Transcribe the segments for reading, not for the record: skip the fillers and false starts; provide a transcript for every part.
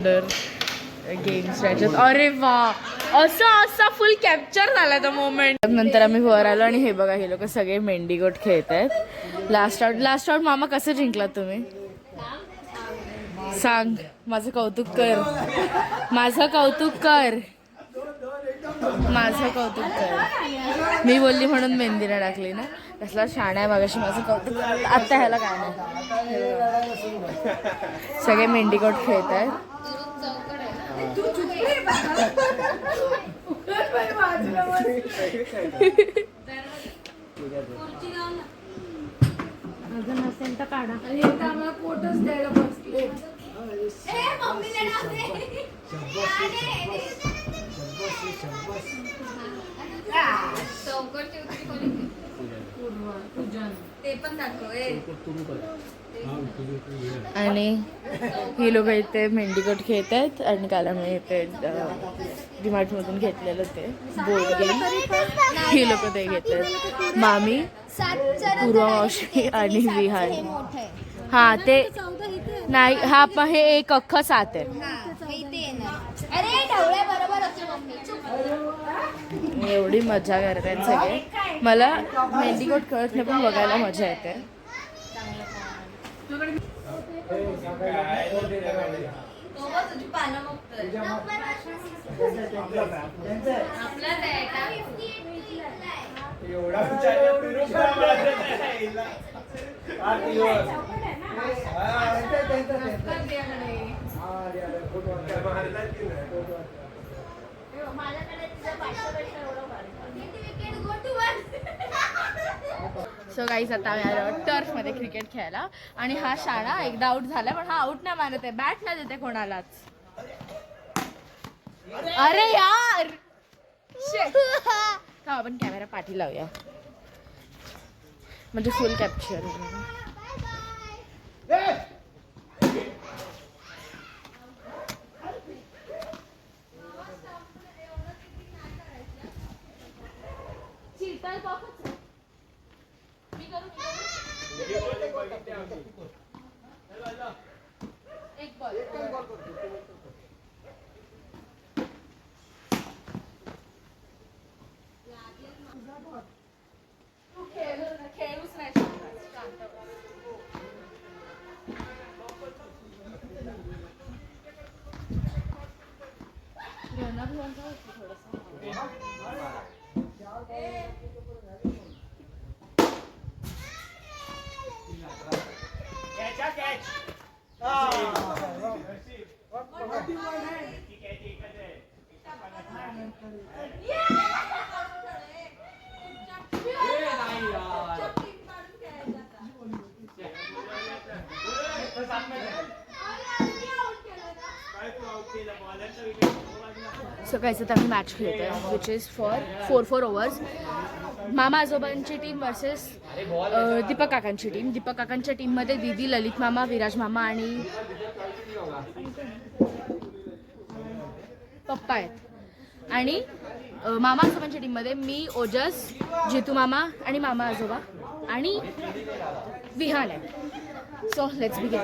Games त्याच्यात. अरे वा, असा फुल कॅप्चर झाला तो मोमेंट. नंतर आम्ही वर आलो आणि हे बघा, हे लोक सगळे मेंढीकोट खेळत आहेत. लास्ट आउट मामा कसं जिंकलात तुम्ही? सांग, माझं कौतुक कर, माझं कौतुक कर, माझं कौतुक कर. मी बोलली म्हणून मेहंदीला टाकली ना. कसला छान आहे मगाशी माझं कौतुक. आत्ता ह्याला काय नाही. सगळे मेंढीकोट खेळत आहेत. अजून असेल तर काढा. आम्हाला फोटोच द्यायला बसले. ते पण दाखव. आणि ही लोक इथे मेंढीकोट खेळत आहेत. आणि काल आम्ही इथे डीमार्टमधून घेतलेलं ते बोर्ड गेम, ही लोक ते घेत आहेत. मामी, पूर्वा मावशी आणि विहान. हा ते नाही, हा पण हे एक अख्खं 7 आहे. एवढी मजा करतात सगळे. मला मेंढीकोट खेळत नाही पण बघायला मजा येते. सो गाईज, आता आम्ही आलो टर्फ मध्ये क्रिकेट खेळायला. आणि हा शाळा एकदा आउट झाला, पण हा आउट नाही मारत आहे, बॅट नाही देते कोणालाच. अरे यार, आपण कॅमेरा पाठी लावूया म्हणजे फुल कॅप्चर. एक बॉल तू खेळूच नाही शकत. सकाळचं तर आम्ही मॅच खेळतोय विच इज फॉर 4 ओव्हर्स. मामा आजोबांची टीम वर्सेस दीपक काकांची टीम. दीपक काकांच्या टीममध्ये दीदी, ललित मामा, विराज मामा आणि पप्पा आहेत. आणि मामा आजोबांच्या टीममध्ये मी, ओजस, जितू मामा आणि मामा आजोबा आणि विहान आहे. So let's begin.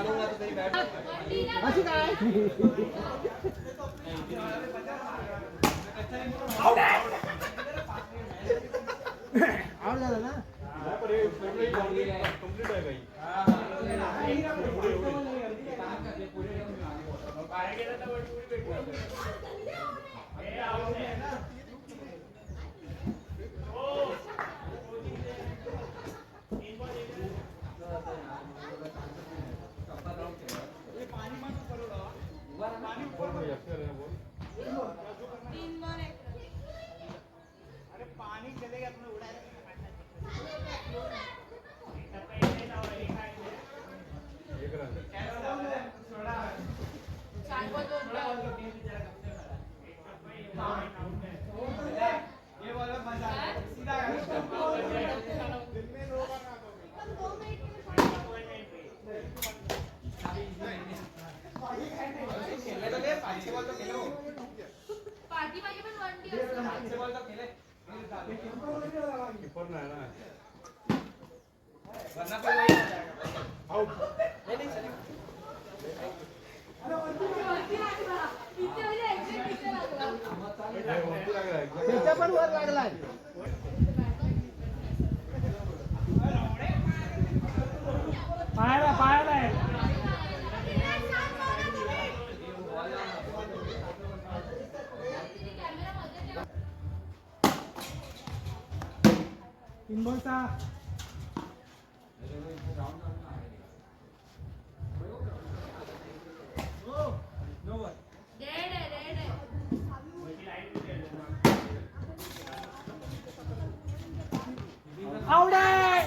पायाला पायाला आहे. तीन बॉलचा आउट आहे.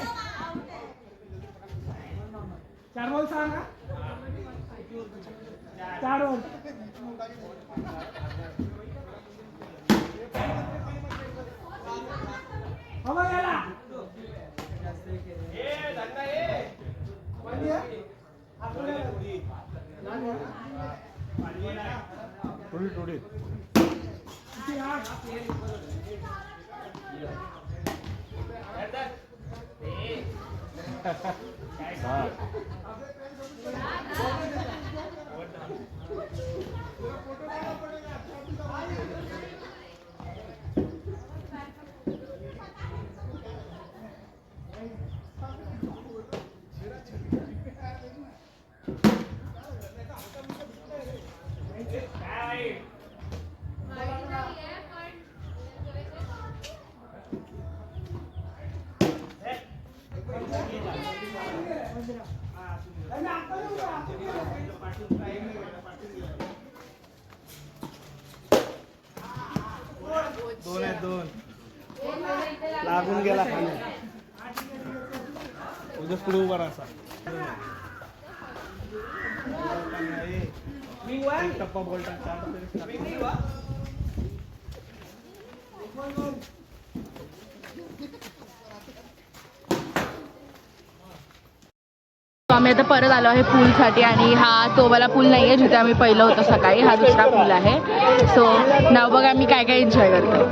4 बॉल सांगा. 4 बॉल. हवा गेला. थोडी दोन लागून गेला खाली. उद्याच पुढे उभा राहा. टप्पा बोलता आम्ही आता परत आलो आहे पूलसाठी आणि हा तो वाला पूल नाही आहे जिथे आम्ही पहिलं होतो सकाळी. हा दुसरा पूल आहे. सो नाव बघा आम्ही काय काय एन्जॉय करतो.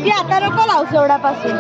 ती आता नको लावू एवढ्यापासून.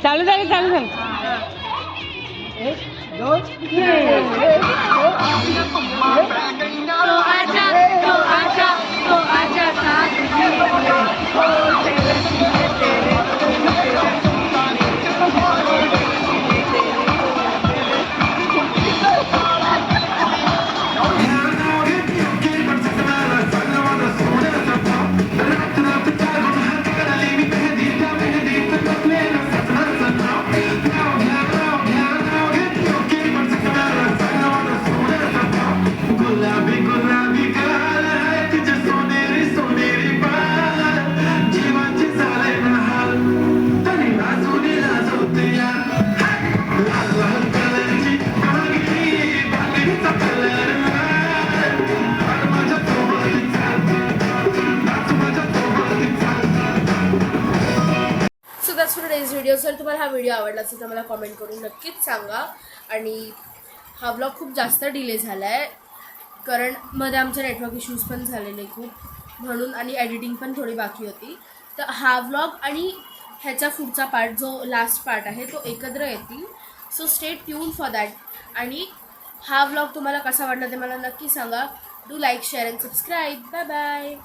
चालू झालं चालू झालं. व्हिडिओ. जर तुम्हाला हा व्हिडिओ आवडला असेल तर मला कॉमेंट करून नक्कीच सांगा. आणि हा ब्लॉग खूप जास्त डिले झाला आहे कारण मध्ये आमचे नेटवर्क इश्यूज पण झालेले खूप म्हणून, आणि एडिटिंग पण थोडी बाकी होती. तर हा व्लॉग आणि ह्याचा पुढचा पार्ट जो लास्ट पार्ट आहे तो एकत्र येतील. So stay tune for that. आणि हा व्लॉग तुम्हाला कसा वाटला ते मला नक्की सांगा. Do like share and subscribe. Bye bye.